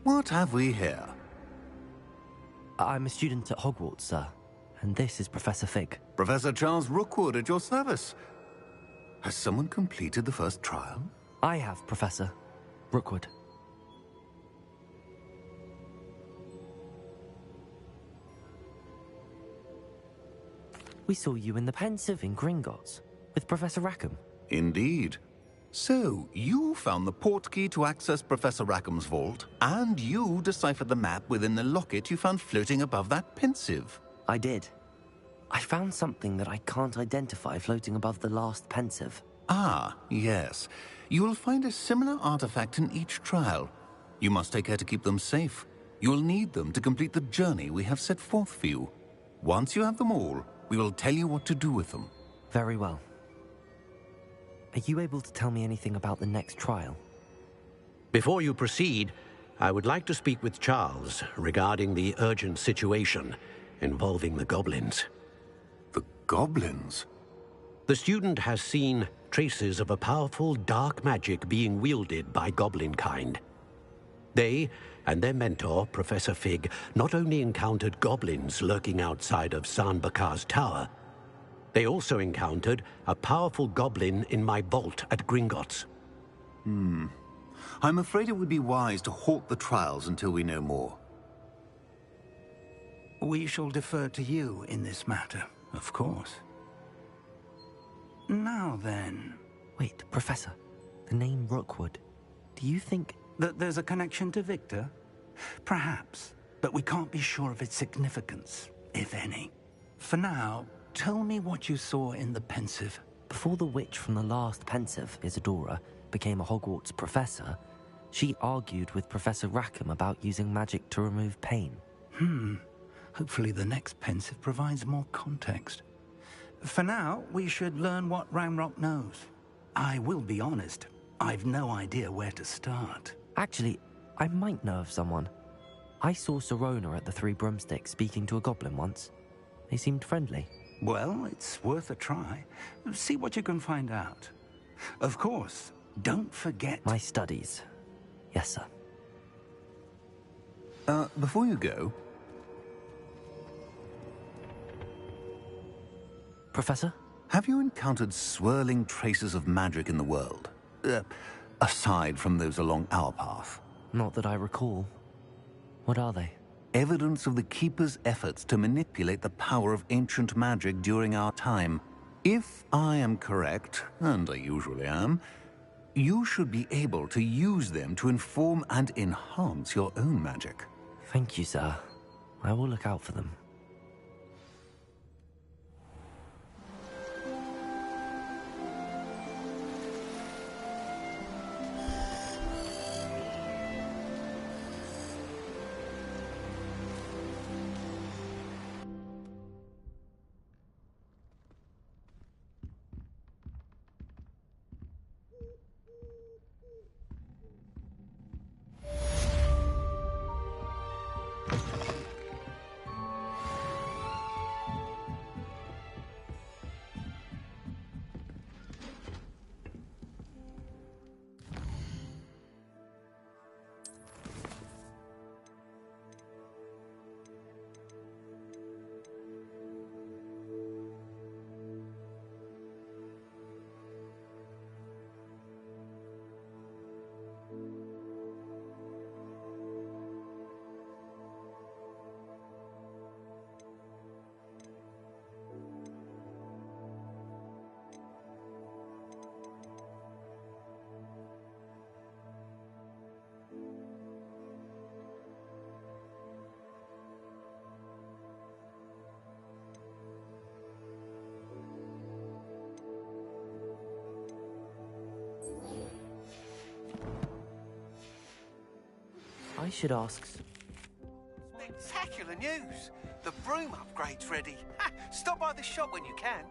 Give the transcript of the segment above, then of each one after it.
What have we here? I'm a student at Hogwarts, sir. And this is Professor Fig. Professor Charles Rookwood at your service. Has someone completed the first trial? I have, Professor Rookwood. We saw you in the Pensieve in Gringotts with Professor Rackham. Indeed. So, you found the portkey to access Professor Rackham's vault, and you deciphered the map within the locket you found floating above that Pensieve. I did. I found something that I can't identify floating above the last Pensieve. Ah, yes. You will find a similar artifact in each trial. You must take care to keep them safe. You will need them to complete the journey we have set forth for you. Once you have them all, we will tell you what to do with them. Very well. Are you able to tell me anything about the next trial? Before you proceed, I would like to speak with Charles regarding the urgent situation involving the goblins. The goblins? The student has seen traces of a powerful dark magic being wielded by goblin kind. They and their mentor, Professor Fig, not only encountered goblins lurking outside of Sanbakar's tower, they also encountered a powerful goblin in my vault at Gringotts. I'm afraid it would be wise to halt the trials until we know more. We shall defer to you in this matter, of course. Now then... Wait, Professor. The name Rookwood. Do you think... that there's a connection to Victor? Perhaps, but we can't be sure of its significance, if any. For now, tell me what you saw in the Pensieve. Before the witch from the last Pensieve, Isadora, became a Hogwarts professor, she argued with Professor Rackham about using magic to remove pain. Hopefully the next Pensieve provides more context. For now, we should learn what Ramrock knows. I will be honest, I've no idea where to start. Actually, I might know of someone. I saw Serona at the Three Broomsticks speaking to a goblin once. They seemed friendly. Well, it's worth a try. See what you can find out. Of course, don't forget... My studies. Yes, sir. Before you go... Professor? Have you encountered swirling traces of magic in the world? Aside from those along our path? Not that I recall. What are they? Evidence of the Keeper's efforts to manipulate the power of ancient magic during our time. If I am correct, and I usually am, you should be able to use them to inform and enhance your own magic. Thank you, sir. I will look out for them. I should ask... Spectacular news! The broom upgrade's ready. Stop by the shop when you can.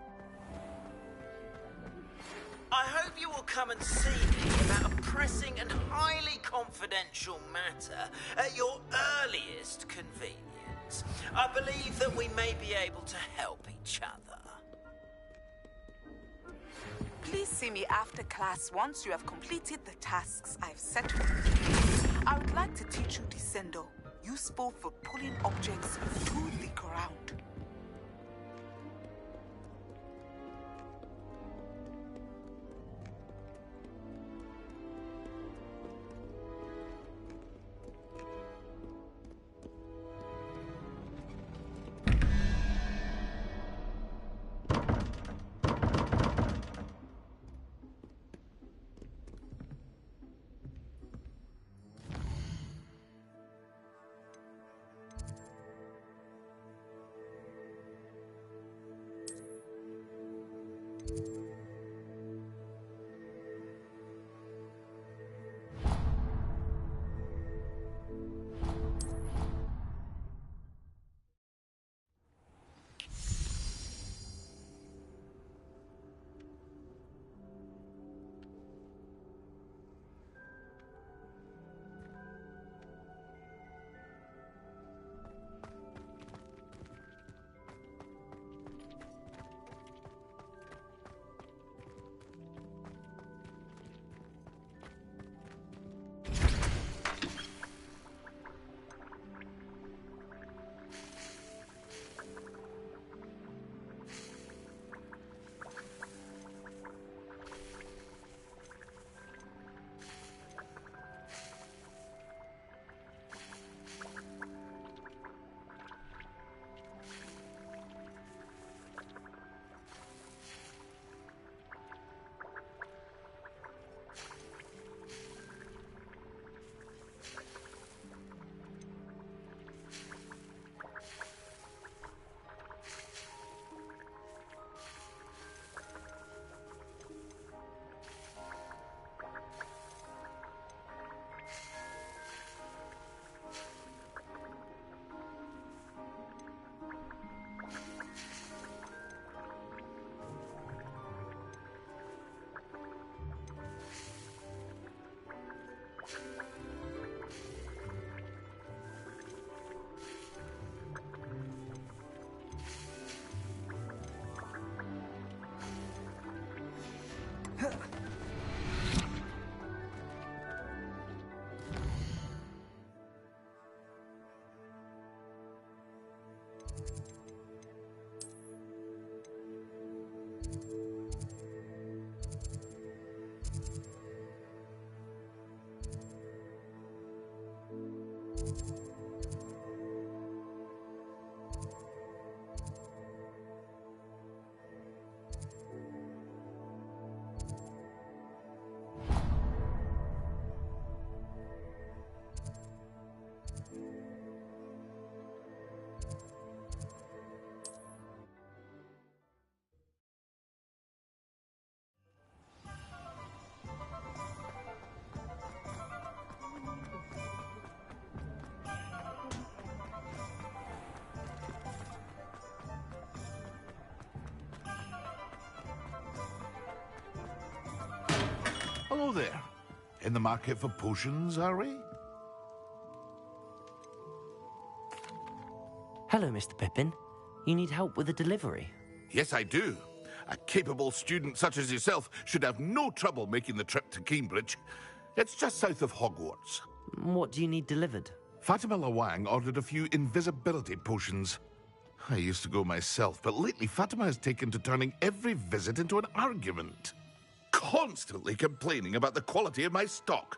I hope you will come and see me about a pressing and highly confidential matter at your earliest convenience. I believe that we may be able to help each other. Please see me after class once you have completed the tasks I've set for you. I would like to teach you Descendo, useful for pulling objects through the ground. Hello there. In the market for potions, are we? Hello, Mr. Pippin. You need help with a delivery? Yes, I do. A capable student such as yourself should have no trouble making the trip to Cambridge. It's just south of Hogwarts. What do you need delivered? Fatima Lawang ordered a few invisibility potions. I used to go myself, but lately Fatima has taken to turning every visit into an argument. Constantly complaining about the quality of my stock.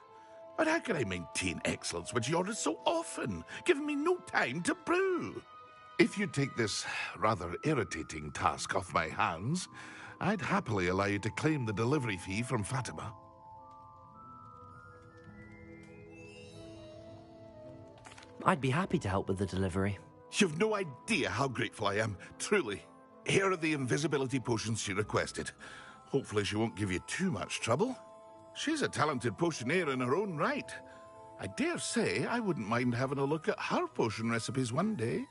But how can I maintain excellence when she orders so often, giving me no time to brew? If you take this rather irritating task off my hands, I'd happily allow you to claim the delivery fee from Fatima. I'd be happy to help with the delivery. You've no idea how grateful I am, truly. Here are the invisibility potions she requested. Hopefully she won't give you too much trouble. She's a talented potioneer in her own right. I dare say I wouldn't mind having a look at her potion recipes one day.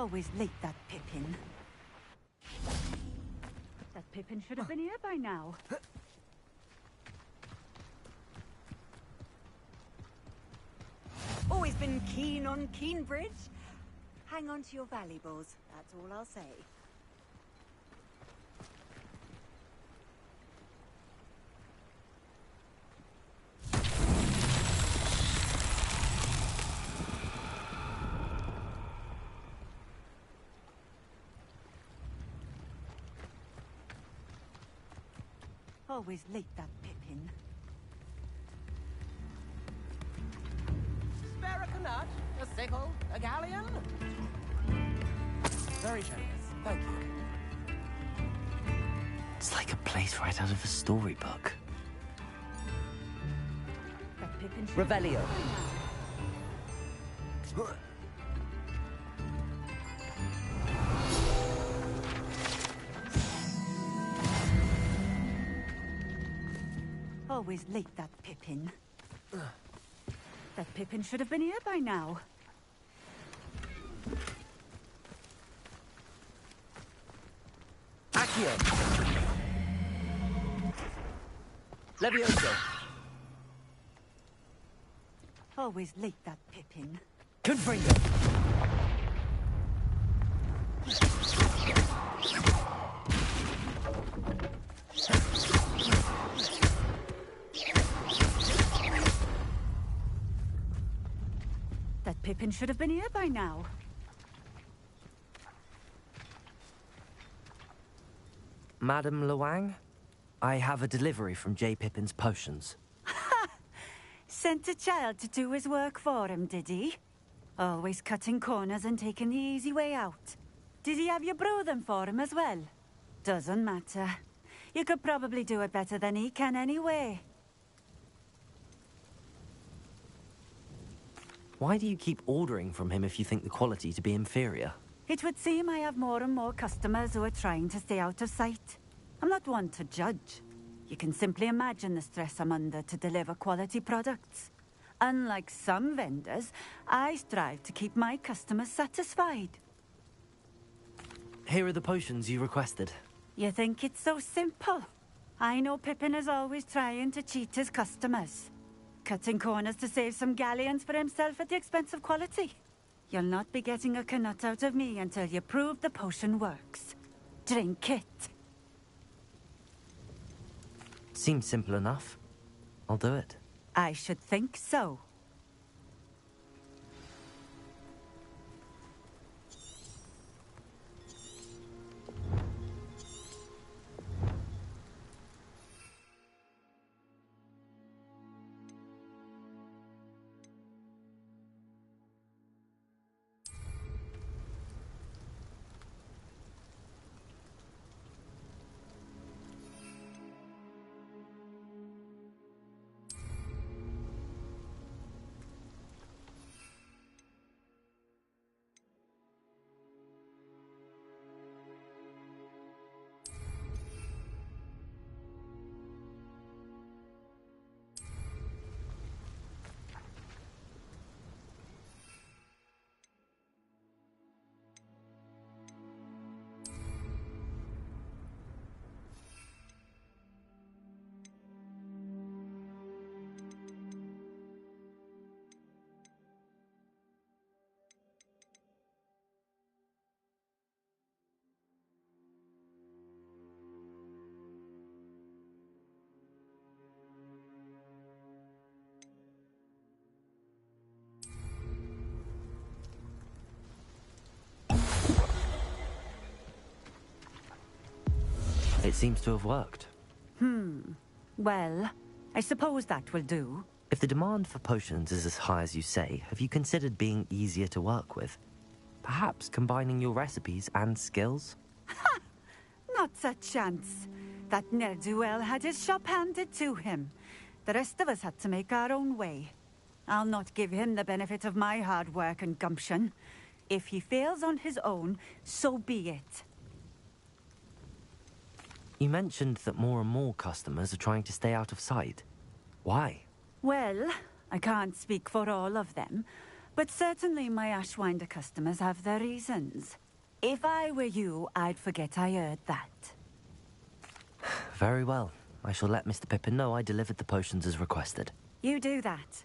Always late, that Pippin. That Pippin should have been here by now. Always been keen on Keenbridge. Hang on to your valuables, that's all I'll say. Always late, that Pippin. Spare a canut, a sickle, a galleon? Very generous, thank you. It's like a place right out of a storybook. That Pippin should Revelio. Always late, that Pippin. That Pippin should have been here by now. Accio. Levioso. Always late, that Pippin. Confringo. That Pippin should have been here by now. Madam Luang, I have a delivery from J. Pippin's potions. Sent a child to do his work for him, did he? Always cutting corners and taking the easy way out. Did he have you brew them for him as well? Doesn't matter. You could probably do it better than he can anyway. Why do you keep ordering from him if you think the quality to be inferior? It would seem I have more and more customers who are trying to stay out of sight. I'm not one to judge. You can simply imagine the stress I'm under to deliver quality products. Unlike some vendors, I strive to keep my customers satisfied. Here are the potions you requested. You think it's so simple? I know Pippin is always trying to cheat his customers. Cutting corners to save some galleons for himself at the expense of quality. You'll not be getting a canut out of me until you prove the potion works. Drink it. Seems simple enough. I'll do it. I should think so. It seems to have worked. Well, I suppose that will do. If the demand for potions is as high as you say, have you considered being easier to work with? Perhaps combining your recipes and skills? Not a chance. That ne'er-do-well had his shop handed to him. The rest of us had to make our own way. I'll not give him the benefit of my hard work and gumption. If he fails on his own, so be it. You mentioned that more and more customers are trying to stay out of sight. Why? Well, I can't speak for all of them, but But certainly my Ashwinder customers have their reasons. If I were you, I'd forget I heard that. Very well. I shall let Mr. Pippin know I delivered the potions as requested. You do that.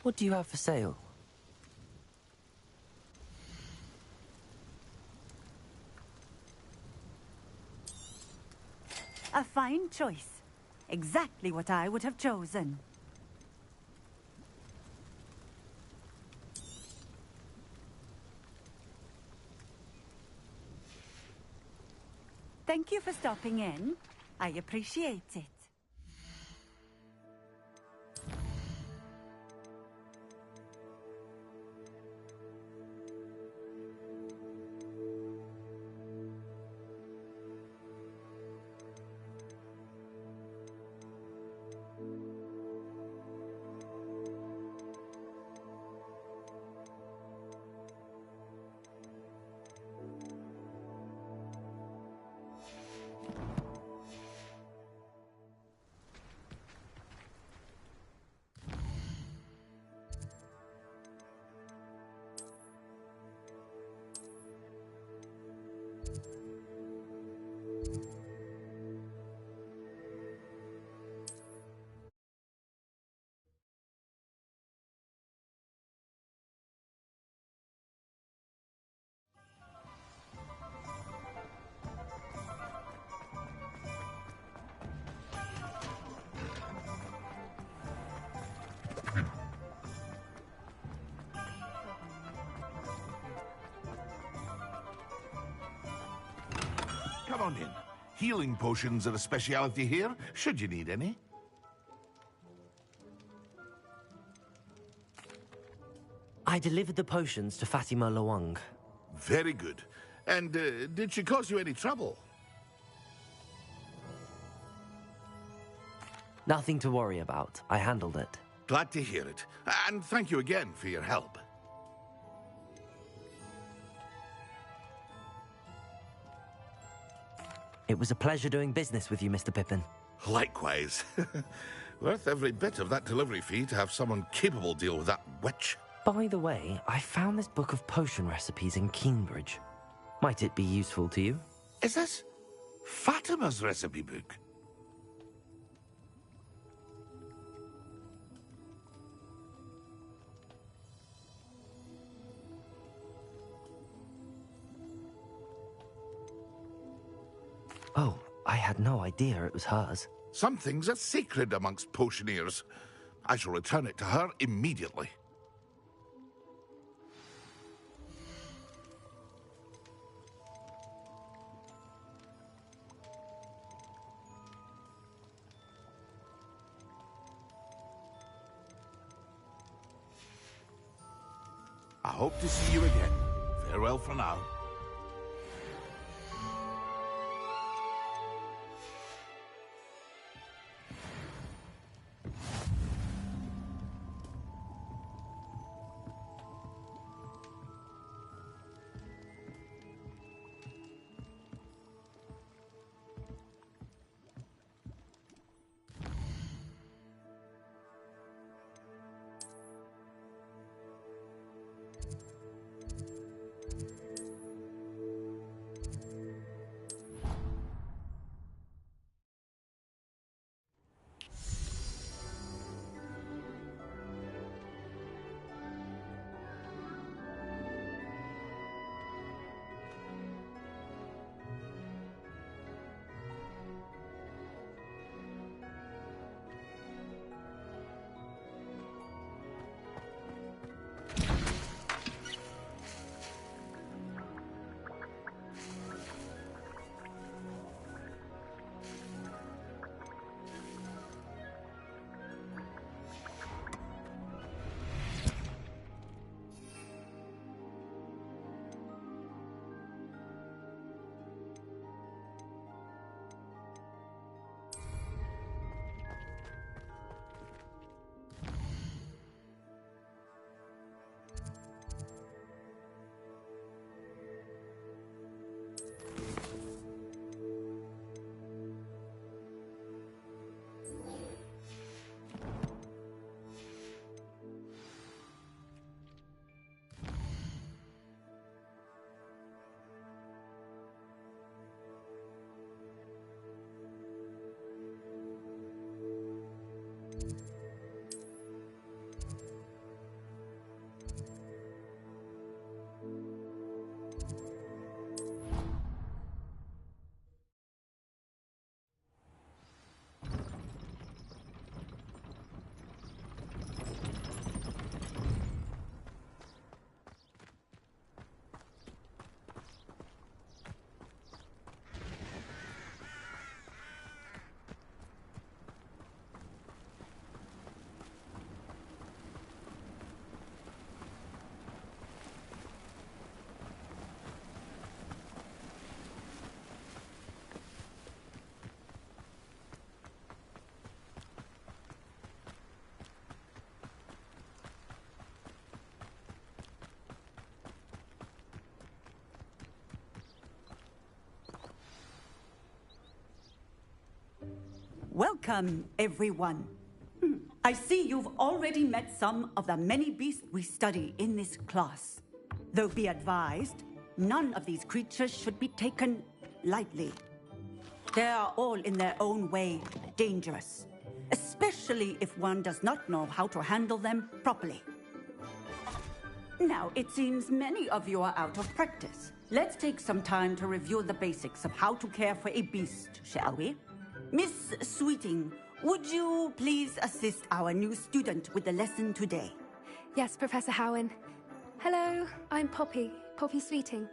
What do you have for sale? A fine choice. Exactly what I would have chosen. Thank you for stopping in. I appreciate it. Come on in. Healing potions are a speciality here, should you need any. I delivered the potions to Fatima Lawang. Very good. And did she cause you any trouble? Nothing to worry about. I handled it. Glad to hear it. And thank you again for your help. It was a pleasure doing business with you, Mr. Pippin. Likewise. Worth every bit of that delivery fee to have someone capable deal with that witch. By the way, I found this book of potion recipes in Cambridge. Might it be useful to you? Is this Fatima's recipe book? Oh, I had no idea it was hers. Some things are sacred amongst potioneers. I shall return it to her immediately. I hope to see you again. Farewell for now. Welcome, everyone. I see you've already met some of the many beasts we study in this class. Though be advised, none of these creatures should be taken lightly. They are all in their own way dangerous, especially if one does not know how to handle them properly. Now, it seems many of you are out of practice. Let's take some time to review the basics of how to care for a beast, shall we? Miss Sweeting, would you please assist our new student with the lesson today? Yes, Professor Howen. Hello, I'm Poppy Sweeting.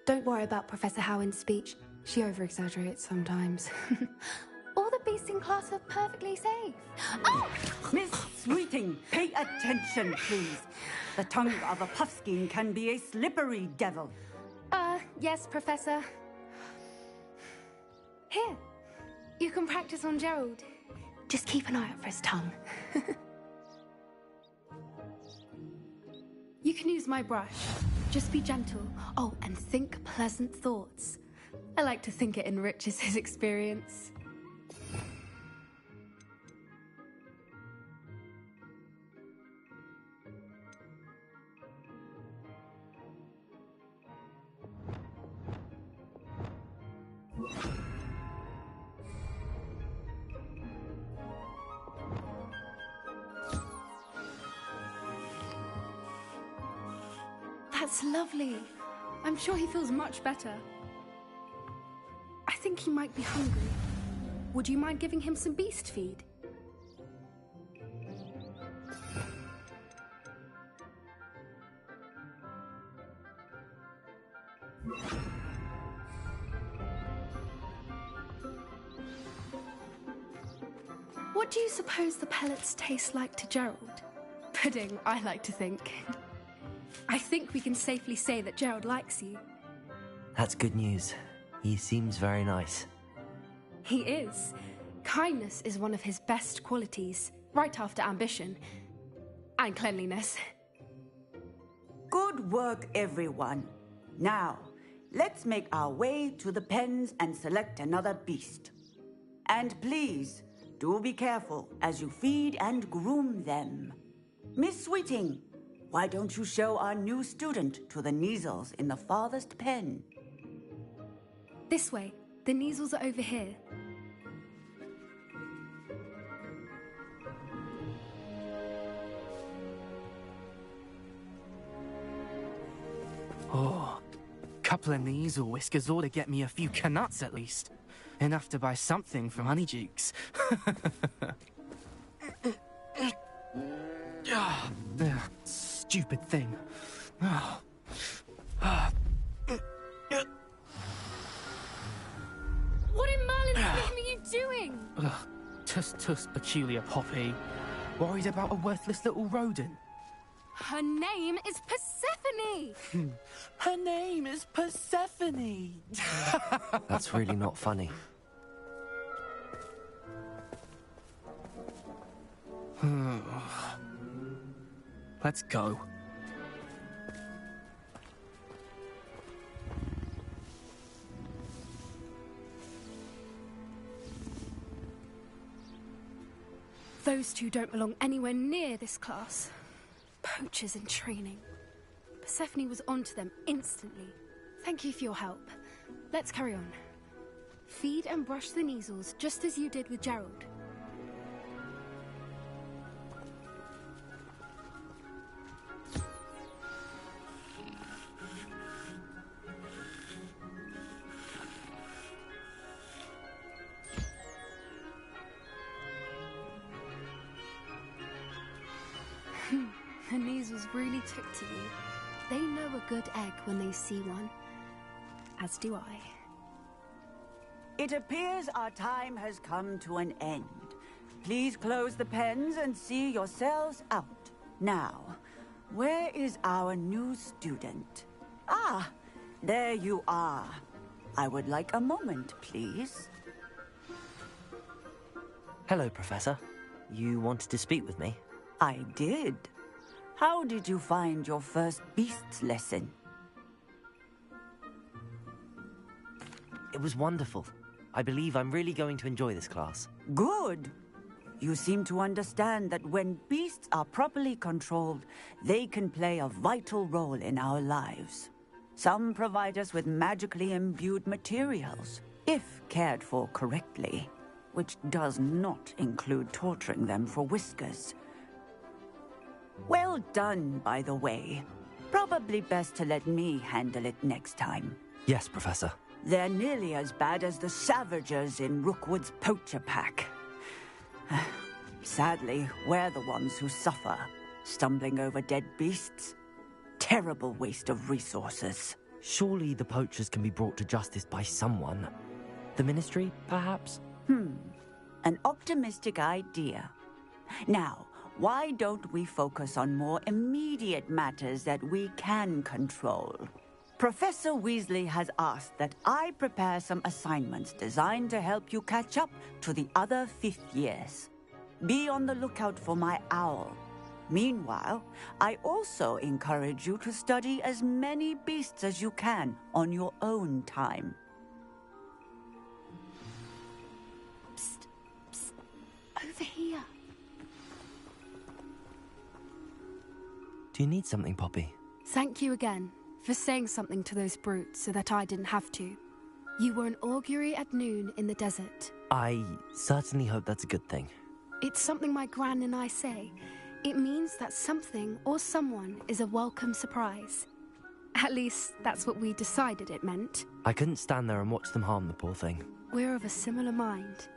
Don't worry about Professor Howen's speech. She over-exaggerates sometimes. All the beasts in class are perfectly safe. Oh! Miss Sweeting, pay attention, please. The tongue of a puffskein can be a slippery devil. Yes, Professor. Here, you can practice on Gerald. Just keep an eye out for his tongue. You can use my brush. Just be gentle. Oh, and think pleasant thoughts. I like to think it enriches his experience. That's lovely. I'm sure he feels much better. I think he might be hungry. Would you mind giving him some beast feed? What do you suppose the pellets taste like to Gerald? Pudding, I like to think. I think we can safely say that Gerald likes you. That's good news. He seems very nice. He is. Kindness is one of his best qualities, right after ambition. And cleanliness. Good work, everyone. Now, let's make our way to the pens and select another beast. And please, do be careful as you feed and groom them. Miss Sweeting, why don't you show our new student to the Neasels in the farthest pen? This way. The Neasels are over here. Oh, couple of Neasel whiskers ought to get me a few canuts at least. Enough to buy something from Honeydukes. Stupid thing. What in Merlin's name are you doing? Tuss, peculiar Poppy. Worried about a worthless little rodent. Her name is Persephone! Her name is Persephone! That's really not funny. Let's go. Those two don't belong anywhere near this class. Poachers in training. Persephone was onto them instantly. Thank you for your help. Let's carry on. Feed and brush the Neasels just as you did with Gerald. The news really took to you. They know a good egg when they see one. As do I. It appears our time has come to an end. Please close the pens and see yourselves out. Now, where is our new student? Ah, there you are. I would like a moment, please. Hello, Professor. You wanted to speak with me? I did. How did you find your first beasts lesson? It was wonderful. I believe I'm really going to enjoy this class. Good. You seem to understand that when beasts are properly controlled, they can play a vital role in our lives. Some provide us with magically imbued materials, if cared for correctly, which does not include torturing them for whiskers. Well done, by the way. Probably best to let me handle it next time. Yes, Professor. They're nearly as bad as the Savagers in Rookwood's poacher pack. Sadly, we're the ones who suffer, stumbling over dead beasts. Terrible waste of resources. Surely the poachers can be brought to justice by someone. The Ministry, perhaps? An optimistic idea. Now, why don't we focus on more immediate matters that we can control? Professor Weasley has asked that I prepare some assignments designed to help you catch up to the other fifth years. Be on the lookout for my owl. Meanwhile, I also encourage you to study as many beasts as you can on your own time. Psst, psst. Over here. Do you need something, Poppy? Thank you again for saying something to those brutes so that I didn't have to. You were an augury at noon in the desert. I certainly hope that's a good thing. It's something my gran and I say. It means that something or someone is a welcome surprise. At least, that's what we decided it meant. I couldn't stand there and watch them harm the poor thing. We're of a similar mind.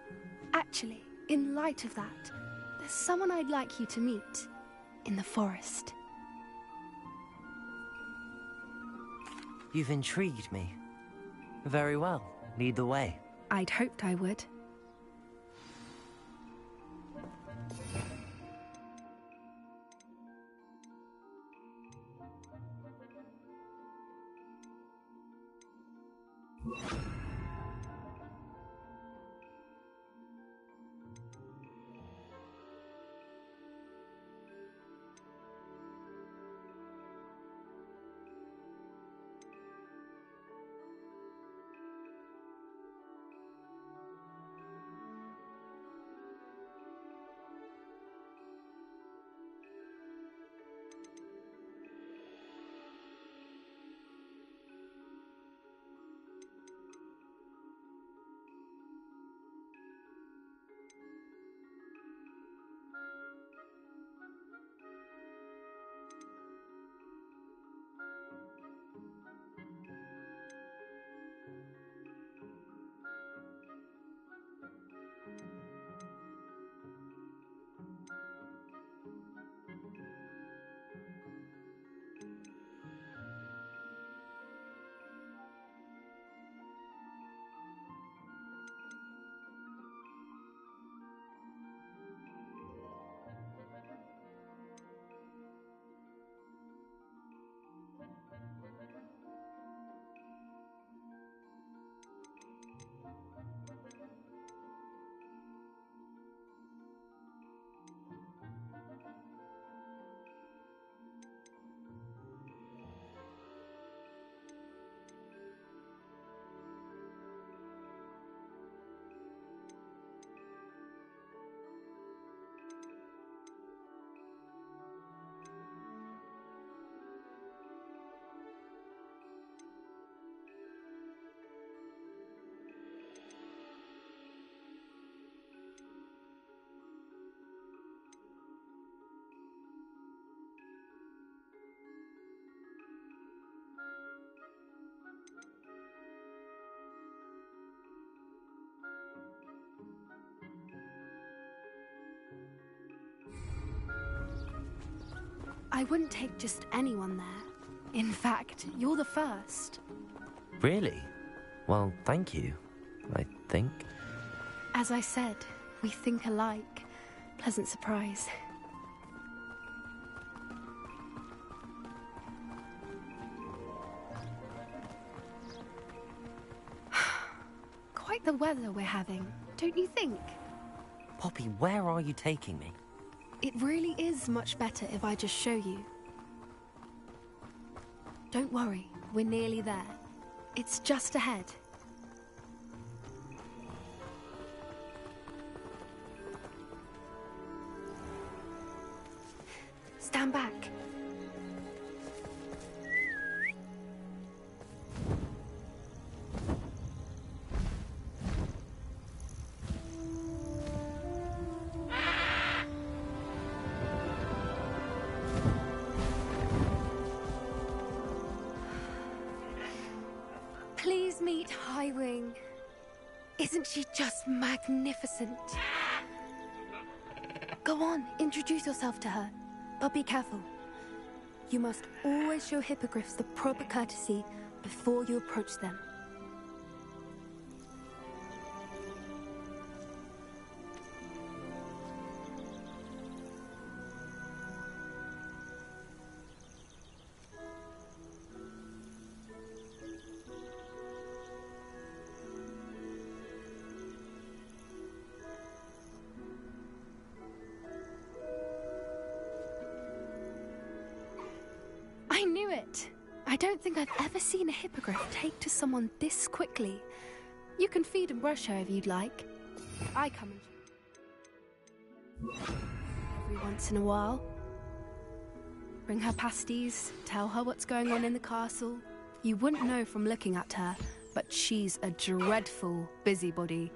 Actually, in light of that, there's someone I'd like you to meet. In the forest. You've intrigued me. Very well. Lead the way. I'd hoped I would. I wouldn't take just anyone there. In fact, you're the first. Really? Well, thank you, I think. As I said, we think alike. Pleasant surprise. Quite the weather we're having, don't you think? Poppy, where are you taking me? It really is much better if I just show you. Don't worry, we're nearly there. It's just ahead. Stand back. Please meet Highwing. Isn't she just magnificent? Go on, introduce yourself to her. But be careful. You must always show hippogriffs the proper courtesy before you approach them. I knew it! I don't think I've ever seen a hippogriff take to someone this quickly. You can feed and brush her if you'd like. I come and every once in a while. Bring her pasties, tell her what's going on in the castle. You wouldn't know from looking at her, but she's a dreadful busybody.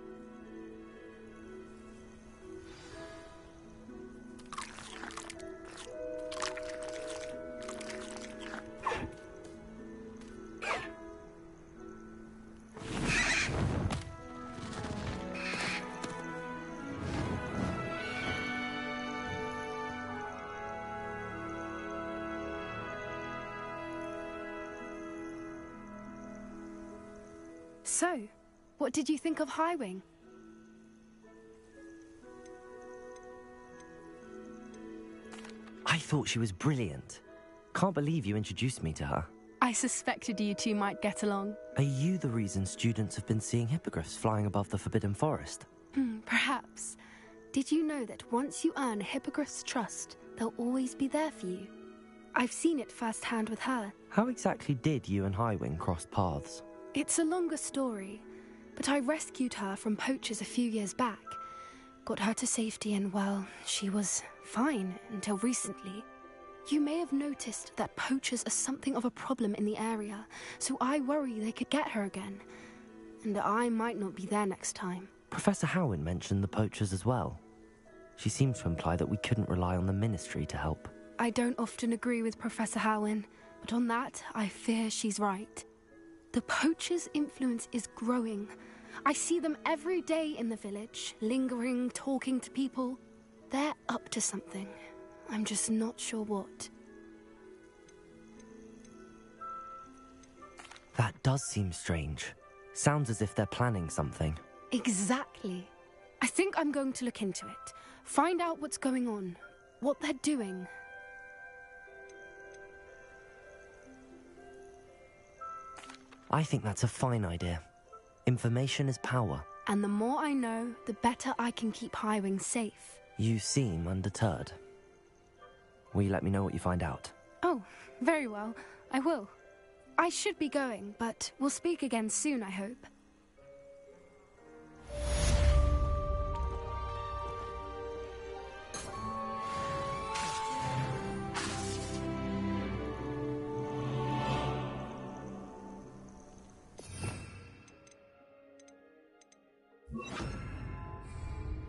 So, what did you think of Highwing? I thought she was brilliant. Can't believe you introduced me to her. I suspected you two might get along. Are you the reason students have been seeing hippogriffs flying above the Forbidden Forest? Perhaps. Did you know that once you earn a hippogriff's trust, they'll always be there for you? I've seen it firsthand with her. How exactly did you and Highwing cross paths? It's a longer story, but I rescued her from poachers a few years back. Got her to safety and, well, she was fine until recently. You may have noticed that poachers are something of a problem in the area, so I worry they could get her again. And I might not be there next time. Professor Howin mentioned the poachers as well. She seemed to imply that we couldn't rely on the Ministry to help. I don't often agree with Professor Howin, but on that, I fear she's right. The poachers' influence is growing. I see them every day in the village, lingering, talking to people. They're up to something. I'm just not sure what. That does seem strange. Sounds as if they're planning something. Exactly. I think I'm going to look into it. Find out what's going on, what they're doing. I think that's a fine idea. Information is power. And the more I know, the better I can keep Highwing safe. You seem undeterred. Will you let me know what you find out? Oh, very well. I will. I should be going, but we'll speak again soon, I hope.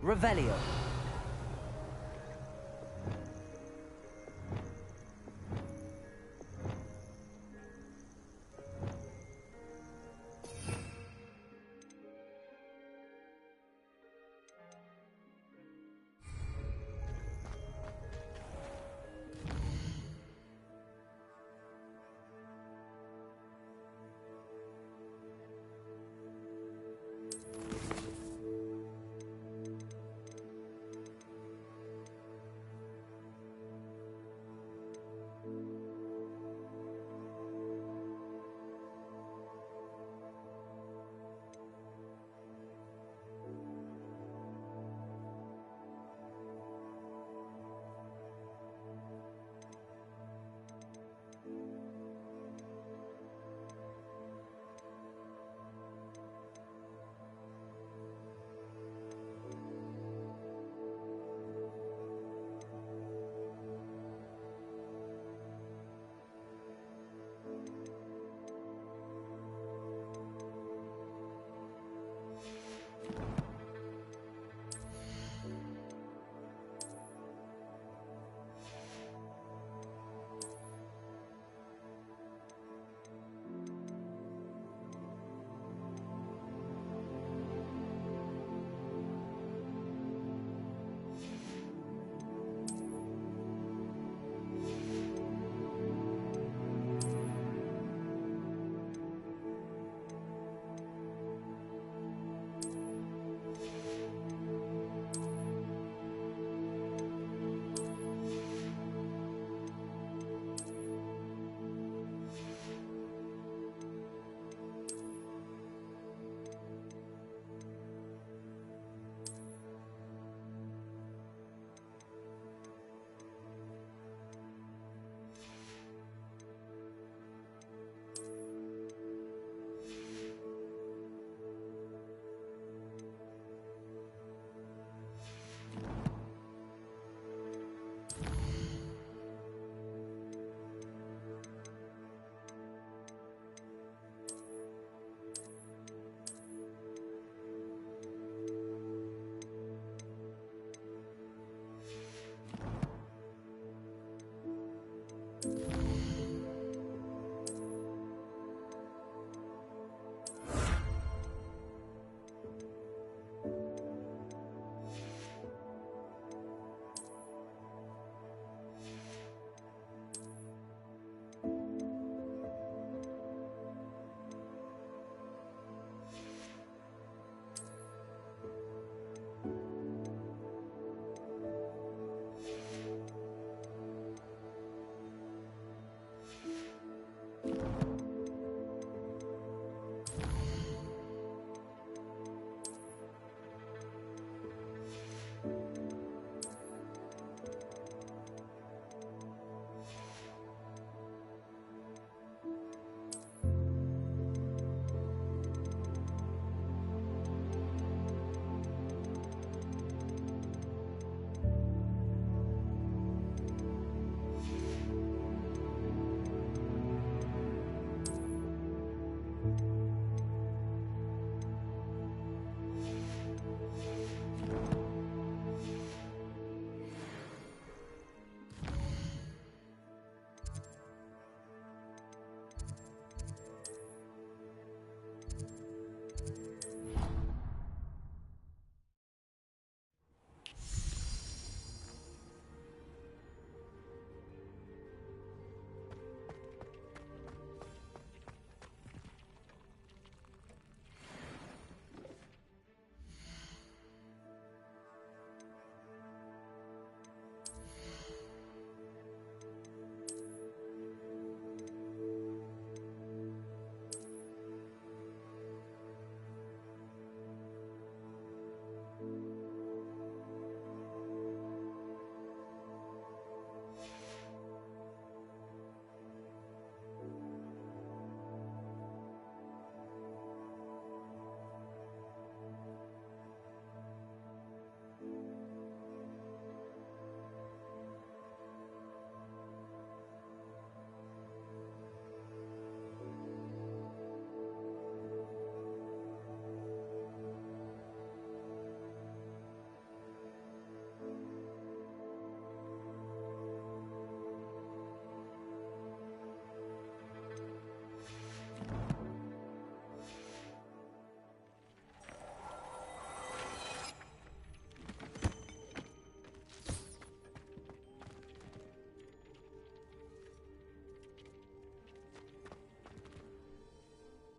Revelio.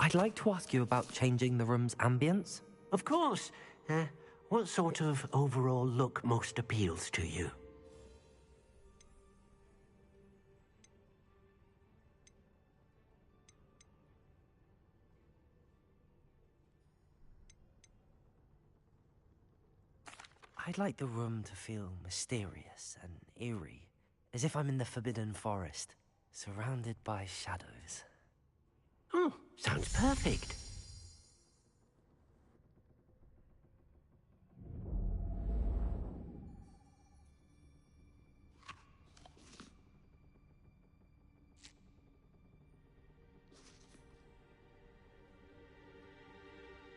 I'd like to ask you about changing the room's ambience. Of course. What sort of overall look most appeals to you? I'd like the room to feel mysterious and eerie, as if I'm in the Forbidden Forest, surrounded by shadows. Oh, sounds perfect.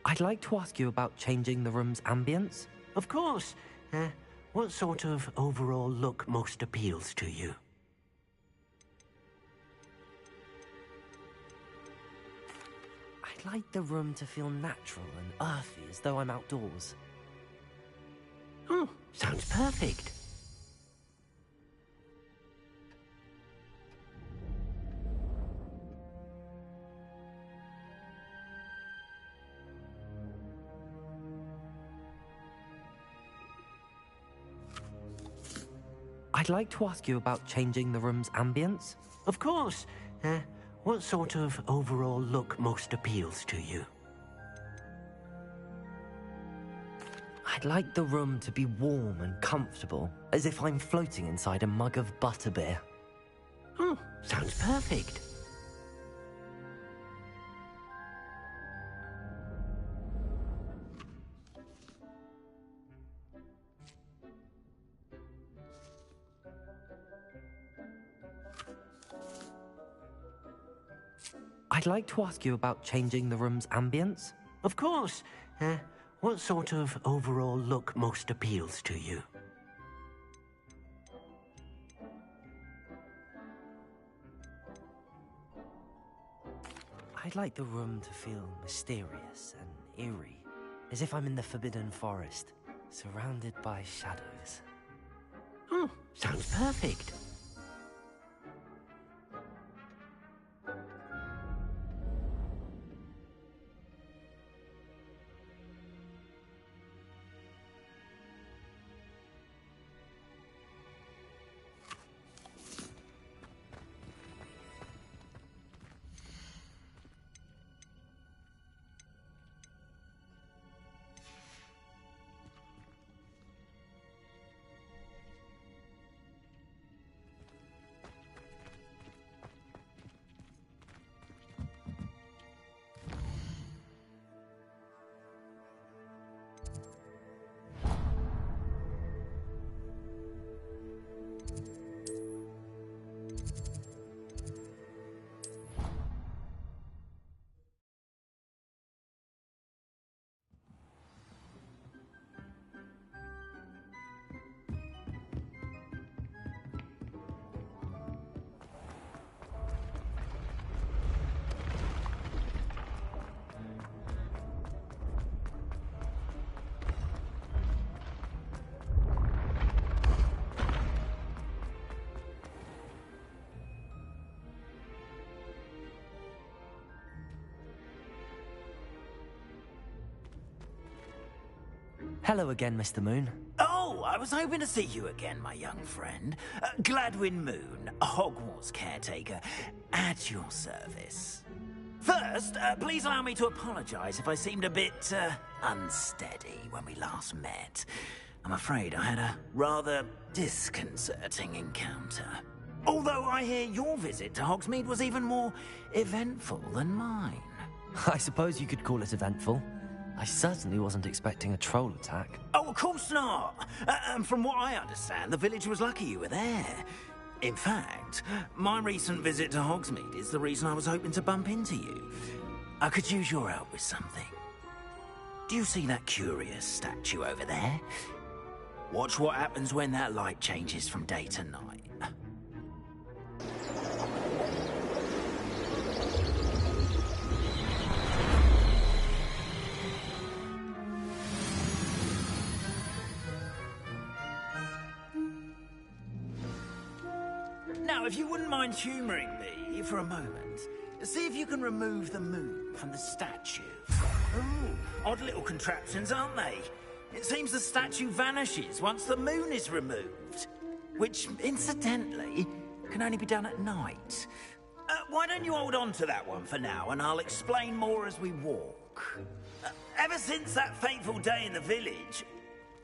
I'd like to ask you about changing the room's ambience. Of course. What sort of overall look most appeals to you? I'd like the room to feel natural and earthy, as though I'm outdoors. Oh, sounds perfect. I'd like to ask you about changing the room's ambience. Of course. What sort of overall look most appeals to you? I'd like the room to be warm and comfortable, as if I'm floating inside a mug of butterbeer. Oh, sounds perfect. I'd like to ask you about changing the room's ambience. Of course. What sort of overall look most appeals to you? I'd like the room to feel mysterious and eerie, as if I'm in the Forbidden Forest, surrounded by shadows. Oh, sounds perfect. Hello again, Mr. Moon. Oh, I was hoping to see you again, my young friend. Gladwin Moon, Hogwarts caretaker, at your service. First, please allow me to apologize if I seemed a bit unsteady when we last met. I'm afraid I had a rather disconcerting encounter. Although I hear your visit to Hogsmeade was even more eventful than mine. I suppose you could call it eventful. I certainly wasn't expecting a troll attack. Oh, of course not. And from what I understand, the village was lucky you were there. In fact, my recent visit to Hogsmeade is the reason I was hoping to bump into you. I could use your help with something. Do you see that curious statue over there? Watch what happens when that light changes from day to night. Now, if you wouldn't mind humouring me for a moment, see if you can remove the moon from the statue. Ooh, odd little contraptions, aren't they? It seems the statue vanishes once the moon is removed. Which, incidentally, can only be done at night. Why don't you hold on to that one for now, and I'll explain more as we walk. Ever since that fateful day in the village,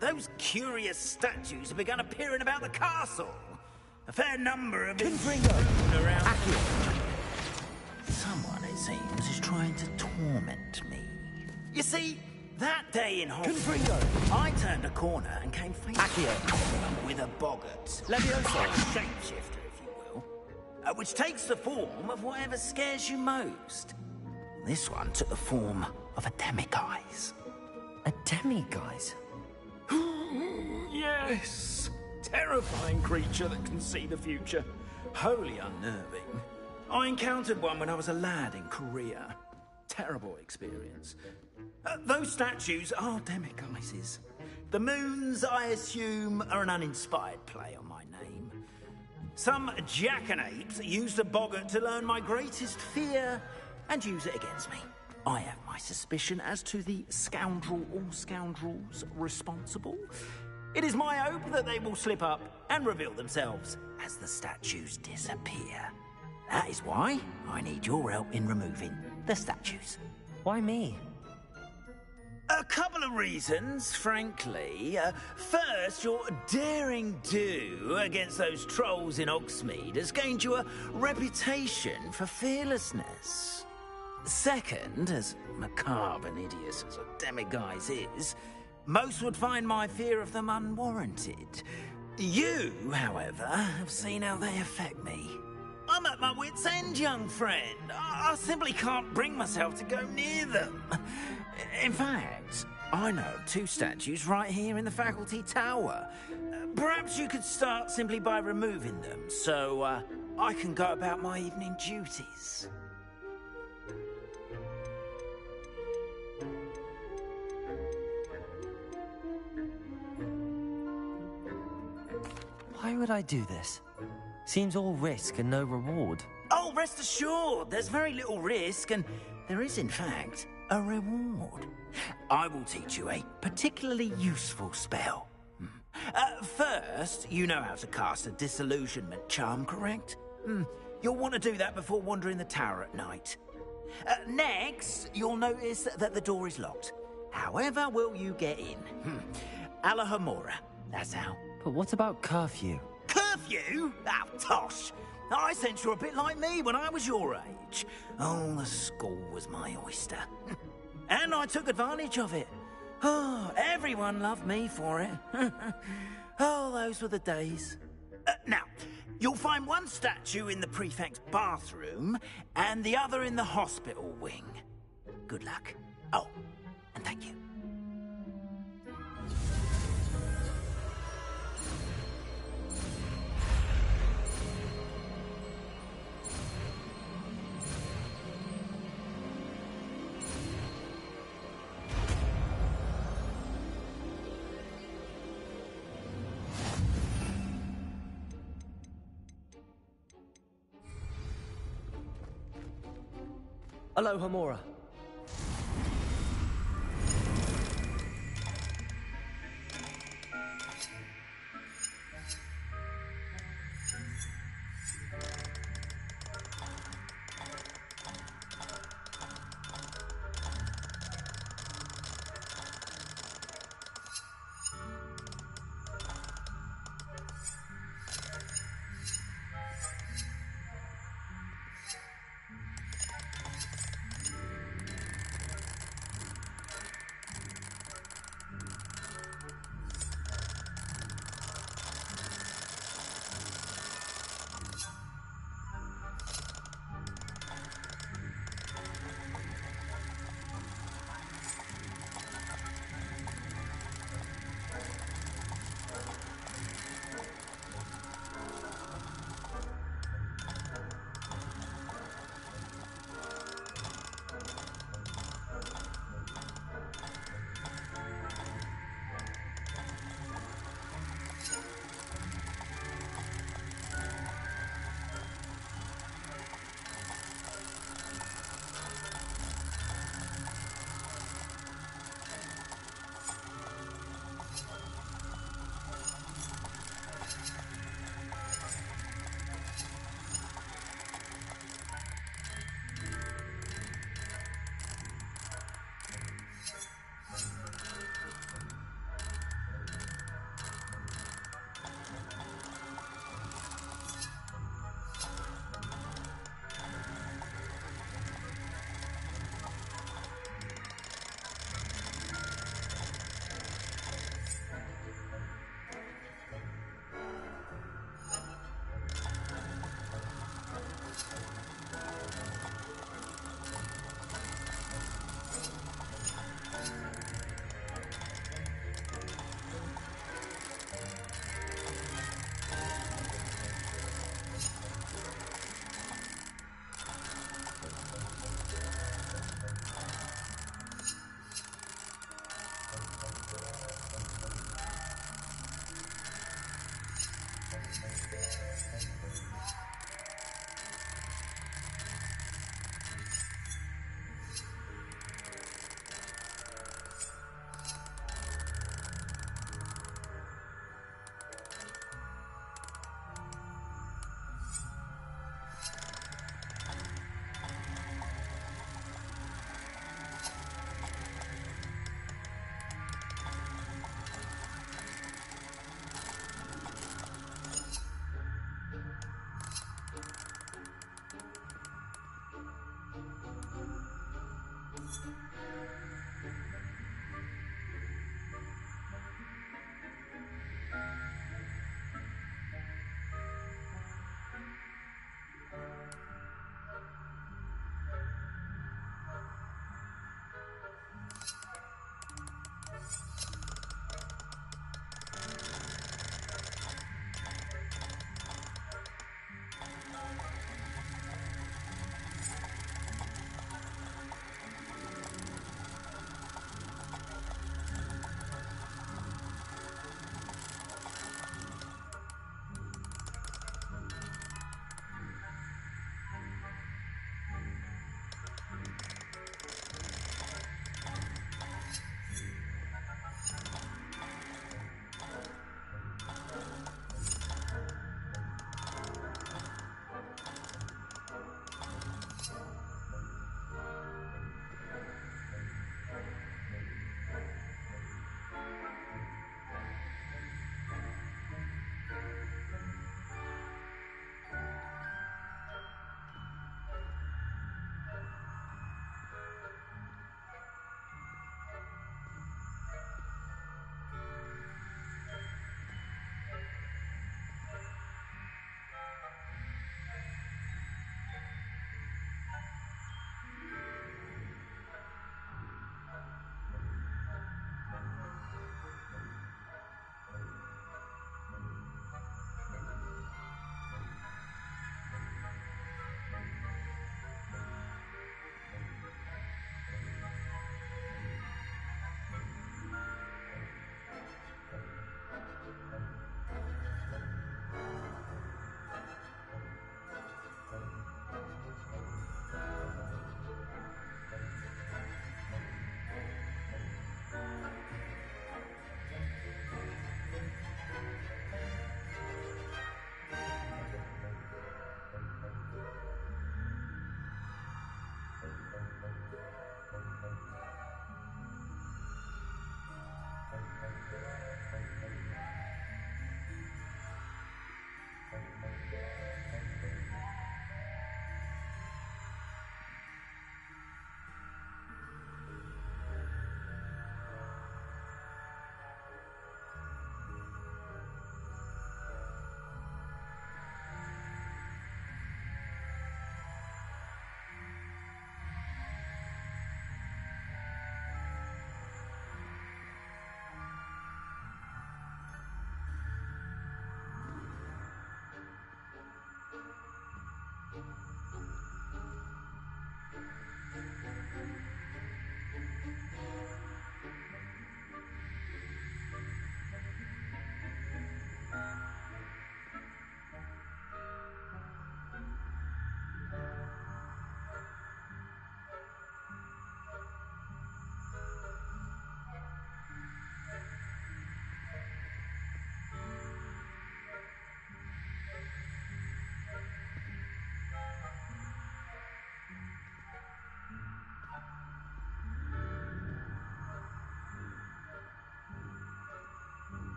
those curious statues have begun appearing about the castle. A fair number of them around. Someone, it seems, is trying to torment me. You see, that day in Hogwarts, I turned a corner and came face to face with a boggart. Leviosa, shapeshifter, if you will, which takes the form of whatever scares you most. This one took the form of a demiguise. A demiguise? Yes! Terrifying creature that can see the future. Wholly unnerving. I encountered one when I was a lad in Korea. Terrible experience. Those statues are demiguises. The moons, I assume, are an uninspired play on my name. Some jackanapes used a boggart to learn my greatest fear and use it against me. I have my suspicion as to the scoundrel or scoundrels responsible. It is my hope that they will slip up and reveal themselves as the statues disappear. That is why I need your help in removing the statues. Why me? A couple of reasons, frankly. First, your daring do against those trolls in Hogsmeade has gained you a reputation for fearlessness. Second, as macabre and hideous as a demiguise is, most would find my fear of them unwarranted. You, however, have seen how they affect me. I'm at my wit's end, young friend. I simply can't bring myself to go near them. In fact, I know of 2 statues right here in the faculty tower. Perhaps you could start simply by removing them, so I can go about my evening duties. Why would I do this? Seems all risk and no reward. Oh, rest assured, there's very little risk, and there is, in fact, a reward. I will teach you a particularly useful spell. First, you know how to cast a disillusionment charm, correct? You'll want to do that before wandering the tower at night. Next, you'll notice that the door is locked. However will you get in? Alahomora, that's how. But what about curfew? Curfew? Oh, tosh. I sense you're a bit like me when I was your age. Oh, the school was my oyster. And I took advantage of it. Oh, everyone loved me for it. Oh, those were the days. Now, you'll find one statue in the prefect's bathroom and the other in the hospital wing. Good luck. Oh, and thank you. Alohomora.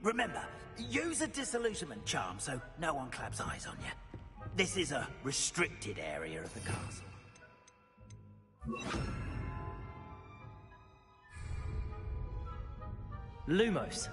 Remember, use a disillusionment charm so no one claps eyes on you. This is a restricted area of the castle. Lumos.